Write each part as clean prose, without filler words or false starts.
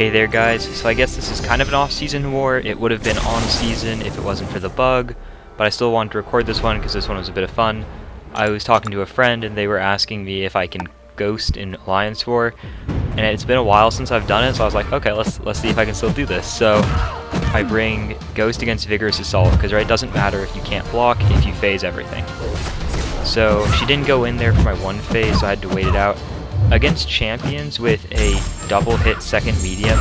Hey there guys, so I guess this is kind of an off-season war. It would have been on-season if it wasn't for the bug, but I still wanted to record this one because this one was a bit of fun. I was talking to a friend and they were asking me if I can ghost in Alliance War, and it's been a while since I've done it, so I was like, okay, let's see if I can still do this. So I bring Ghost against Vigorous Assault, because it doesn't matter if you can't block if you phase everything. So she didn't go in there for my one phase, so I had to wait it out. Against champions with a double hit second medium,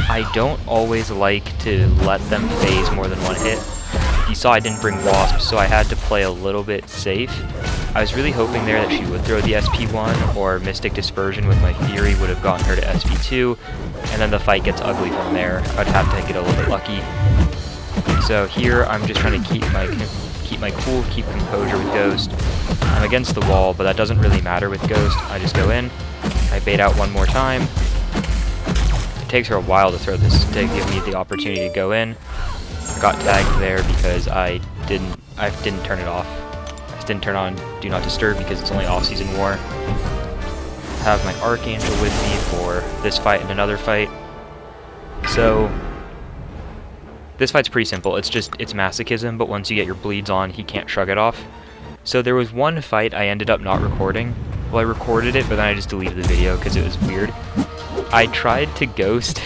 I don't always like to let them phase more than one hit. You saw I didn't bring Wasp, so I had to play a little bit safe. I was really hoping there that she would throw the SP1, or Mystic Dispersion with my Fury would have gotten her to SP2, and then the fight gets ugly from there. I'd have to get a little bit lucky. So here I'm just trying to keep my cool, keep composure with Ghost. I'm against the wall, but that doesn't really matter with Ghost. I just go in, I bait out one more time. It takes her a while to throw this, to give me the opportunity to go in. I got tagged there because I didn't turn it off. I just didn't turn on Do Not Disturb because it's only off-season war. Have my Archangel with me for this fight and another fight. So this fight's pretty simple. It's masochism, but once you get your bleeds on, he can't shrug it off. So there was one fight I ended up not recording. Well, I recorded it, but then I just deleted the video because it was weird. I tried to ghost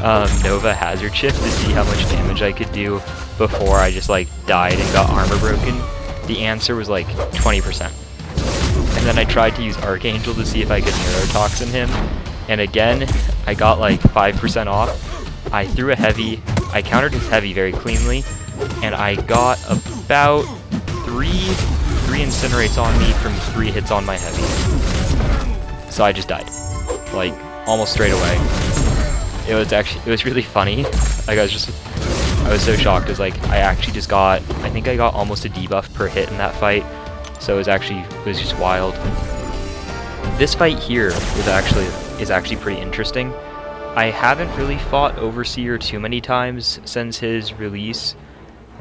Nova Hazard Shift to see how much damage I could do before I just like died and got armor broken. The answer was like 20%. And then I tried to use Archangel to see if I could Neurotoxin him. And again, I got like 5% off. I threw a heavy. I countered his heavy very cleanly, and I got about three incinerates on me from 3 hits on my heavy. So I just died, like almost straight away. It was really funny. Like I was so shocked. It was like I think I got almost a debuff per hit in that fight. So it was just wild. This fight here is actually pretty interesting. I haven't really fought Overseer too many times since his release,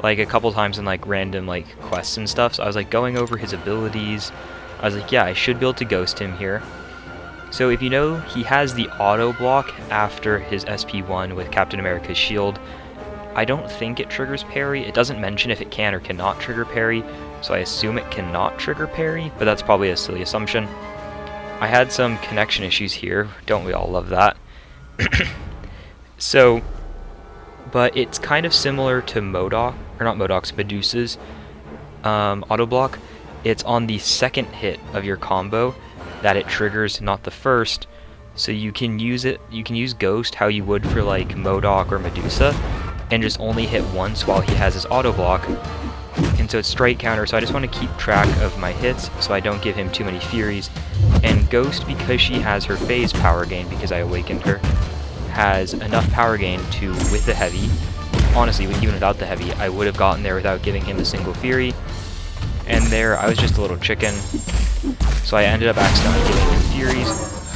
like a couple times in like random like quests and stuff, so I was like going over his abilities. I was like, yeah, I should be able to ghost him here. So if you know, he has the auto block after his SP1 with Captain America's shield. I don't think it triggers parry. It doesn't mention if it can or cannot trigger parry, so I assume it cannot trigger parry, but that's probably a silly assumption. I had some connection issues here. Don't we all love that? So, but it's kind of similar to Medusa's auto block. It's on the second hit of your combo that it triggers, not the first. So you can use Ghost how you would for like MODOK or Medusa, and just only hit once while he has his auto block. And so it's straight counter, so I just want to keep track of my hits so I don't give him too many Furies. And Ghost, because she has her phase power gain, because I awakened her, has enough power gain to, with the heavy, honestly, even without the heavy, I would have gotten there without giving him a single Fury. And there, I was just a little chicken, so I ended up accidentally giving him Furies,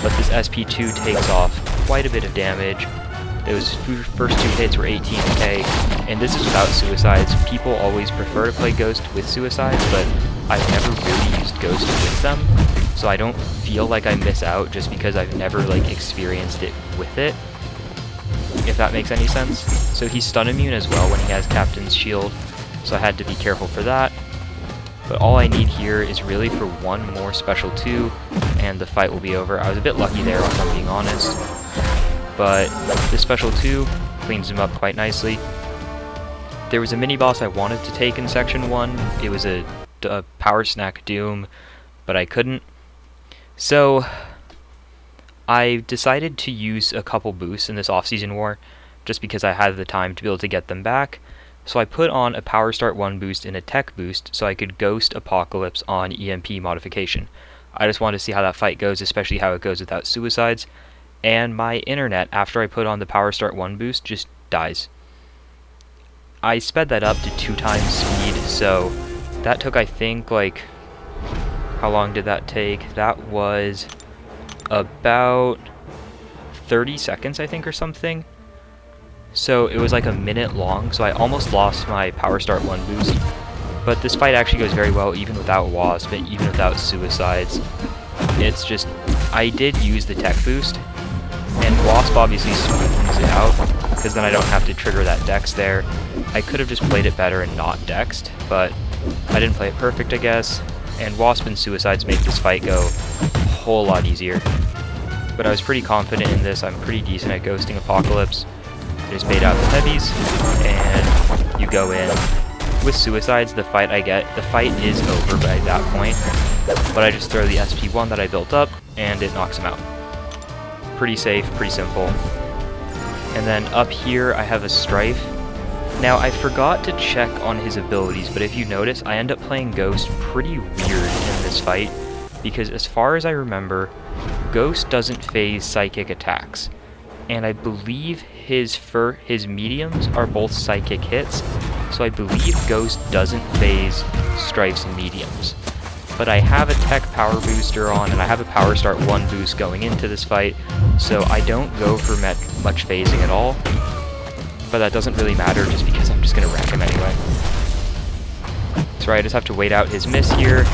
but this SP2 takes off quite a bit of damage. Those first 2 hits were 18k, and this is without suicides. People always prefer to play Ghost with suicides, but I've never really used Ghost with them, so I don't feel like I miss out just because I've never like experienced it with it, if that makes any sense. So he's stun immune as well when he has Captain's Shield, so I had to be careful for that. But all I need here is really for one more special 2, and the fight will be over. I was a bit lucky there, if I'm being honest. But this special 2 cleans him up quite nicely. There was a mini-boss I wanted to take in Section 1. It was a Power Snack Doom, but I couldn't. So I decided to use a couple boosts in this off-season war, just because I had the time to be able to get them back. So I put on a Power Start 1 boost and a Tech boost so I could ghost Apocalypse on EMP modification. I just wanted to see how that fight goes, especially how it goes without suicides. And my internet, after I put on the Power Start 1 boost, just dies. I sped that up to 2 times speed, so that took, I think, like, how long did that take? That was about 30 seconds, I think, or something. So it was like a minute long, so I almost lost my Power Start 1 boost. But this fight actually goes very well, even without Wasp, and even without suicides. It's just, I did use the Tech boost, And Wasp obviously smooths it out, because then I don't have to trigger that dex there. I could have just played it better and not dexed, but I didn't play it perfect, I guess. And Wasp and Suicides make this fight go a whole lot easier. But I was pretty confident in this. I'm pretty decent at ghosting Apocalypse. I just bait out the heavies, and you go in. With Suicides, the fight is over by that point, but I just throw the SP1 that I built up, and it knocks him out. Pretty safe, pretty simple. And then up here, I have a Strife. Now, I forgot to check on his abilities, but if you notice, I end up playing Ghost pretty weird in this fight, because as far as I remember, Ghost doesn't phase psychic attacks. And I believe his mediums are both psychic hits, so I believe Ghost doesn't phase Strife's mediums. But I have a tech power booster on, and I have a power start 1 boost going into this fight, so I don't go for much phasing at all. But that doesn't really matter just because I'm just going to wreck him anyway. So I just have to wait out his miss here.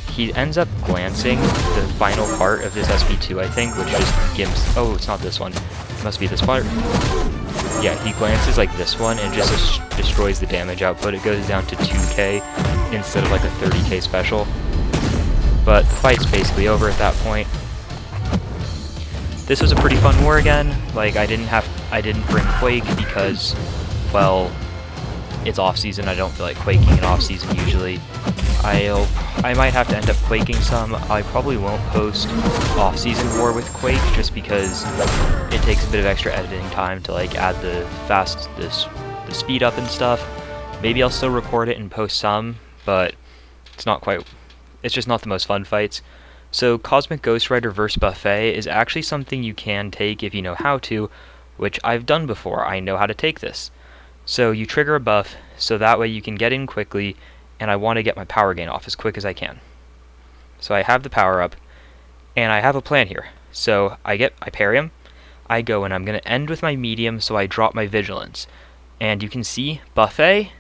He ends up glancing the final part of this SP2, I think, which just gimps... Oh, it's not this one. It must be this part. Yeah, he glances like this one and just destroys the damage output. It goes down to 2k instead of like a 30k special. But the fight's basically over at that point. This was a pretty fun war again. Like, I didn't bring Quake because, well, it's off-season. I don't feel like quaking in off-season usually. I might have to end up quaking some. I probably won't post off-season war with Quake just because it takes a bit of extra editing time to like add the speed up and stuff. Maybe I'll still record it and post some, but it's just not the most fun fights. So Cosmic Ghost Rider vs Buffet is actually something you can take if you know how to, which I've done before. I know how to take this. So you trigger a buff, so that way you can get in quickly, and I want to get my power gain off as quick as I can. So I have the power up, and I have a plan here. So I parry him, I go, and I'm going to end with my medium, so I drop my vigilance. And you can see Buffet,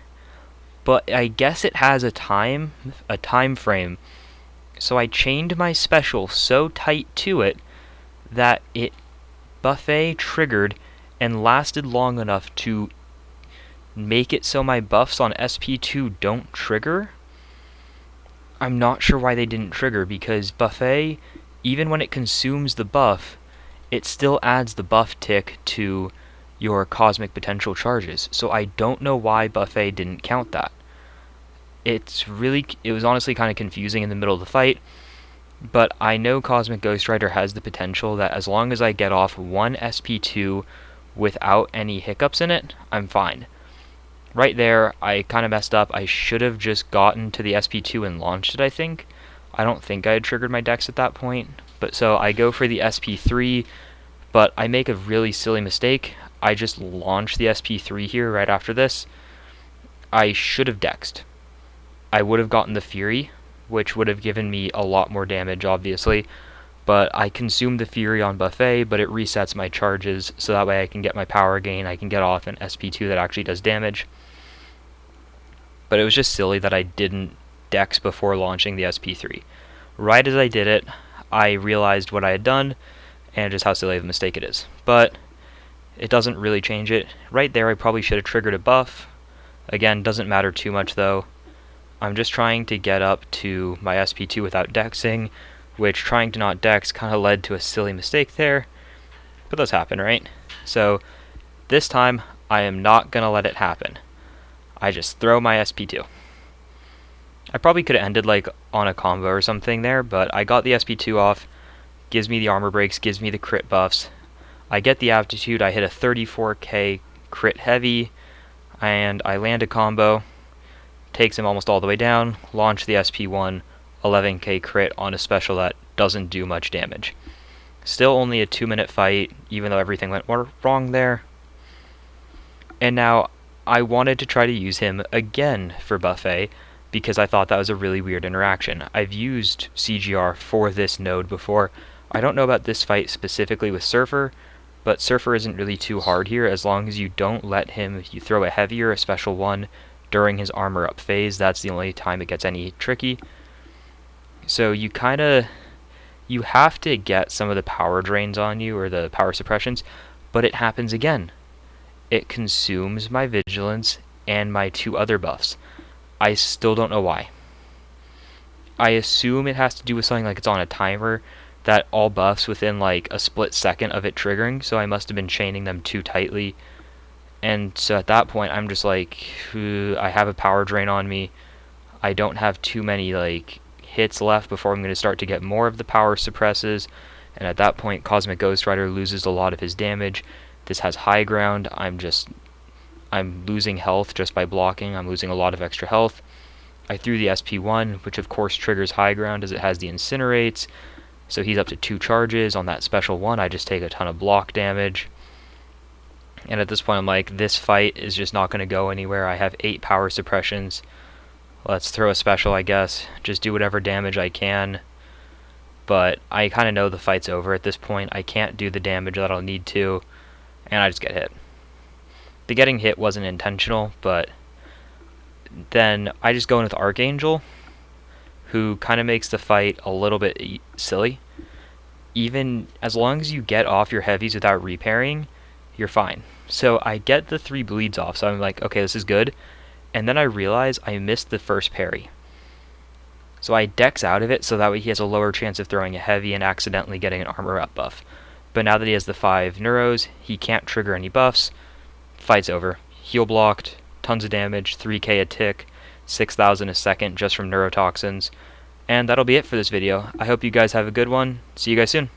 but I guess it has a time frame. So I chained my special so tight to it that Buffet triggered and lasted long enough to make it so my buffs on SP2 don't trigger. I'm not sure why they didn't trigger, because Buffet, even when it consumes the buff, it still adds the buff tick to your cosmic potential charges. So I don't know why Buffet didn't count that. It was honestly kind of confusing in the middle of the fight, but I know Cosmic Ghost Rider has the potential that as long as I get off one SP2 without any hiccups in it, I'm fine. Right there, I kind of messed up. I should have just gotten to the SP2 and launched it, I think. I don't think I had triggered my dex at that point. But so I go for the SP3, but I make a really silly mistake. I just launch the SP3 here right after this. I should have dexed. I would have gotten the Fury, which would have given me a lot more damage, obviously. But I consumed the Fury on Buffet, but it resets my charges, so that way I can get my power gain, I can get off an SP2 that actually does damage. But it was just silly that I didn't dex before launching the SP3. Right as I did it, I realized what I had done, and just how silly of a mistake it is. But it doesn't really change it. Right there, I probably should have triggered a buff. Again, doesn't matter too much though. I'm just trying to get up to my SP2 without dexing, which trying to not dex kind of led to a silly mistake there. But those happen, right? So this time, I am not going to let it happen. I just throw my SP2. I probably could have ended like on a combo or something there, but I got the SP2 off, gives me the armor breaks, gives me the crit buffs. I get the aptitude, I hit a 34k crit heavy, and I land a combo, takes him almost all the way down, launch the SP1, 11k crit on a special that doesn't do much damage. Still only a 2-minute fight, even though everything went wrong there. And now, I wanted to try to use him again for Buffet, because I thought that was a really weird interaction. I've used CGR for this node before. I don't know about this fight specifically with Surfer, but Surfer isn't really too hard here as long as you don't let him, you throw a heavy or a special one during his armor up phase. That's the only time it gets any tricky. So you you have to get some of the power drains on you, or the power suppressions, but it happens again. It consumes my vigilance and my 2 other buffs. I still don't know why. I assume it has to do with something like it's on a timer that all buffs within like a split second of it triggering, so I must have been chaining them too tightly. And so at that point, I'm just like, I have a power drain on me. I don't have too many like hits left before I'm going to start to get more of the power suppresses. And at that point, Cosmic Ghost Rider loses a lot of his damage. This has high ground. I'm losing health just by blocking. I'm losing a lot of extra health. I threw the SP1, which of course triggers high ground as it has the incinerates. So he's up to 2 charges. On that special one, I just take a ton of block damage. And at this point, I'm like, this fight is just not going to go anywhere. I have 8 power suppressions. Let's throw a special, I guess. Just do whatever damage I can. But I kind of know the fight's over at this point. I can't do the damage that I'll need to. And I just get hit. The getting hit wasn't intentional, but then I just go in with Archangel, who kind of makes the fight a little bit silly. Even as long as you get off your heavies without repairing, you're fine. So I get the 3 bleeds off, so I'm like, okay, this is good. And then I realize I missed the first parry. So I dex out of it so that way he has a lower chance of throwing a heavy and accidentally getting an armor up buff. But now that he has the 5 neuros, he can't trigger any buffs. Fight's over. Heal blocked, tons of damage, 3k a tick, 6,000 a second just from neurotoxins. And that'll be it for this video. I hope you guys have a good one. See you guys soon.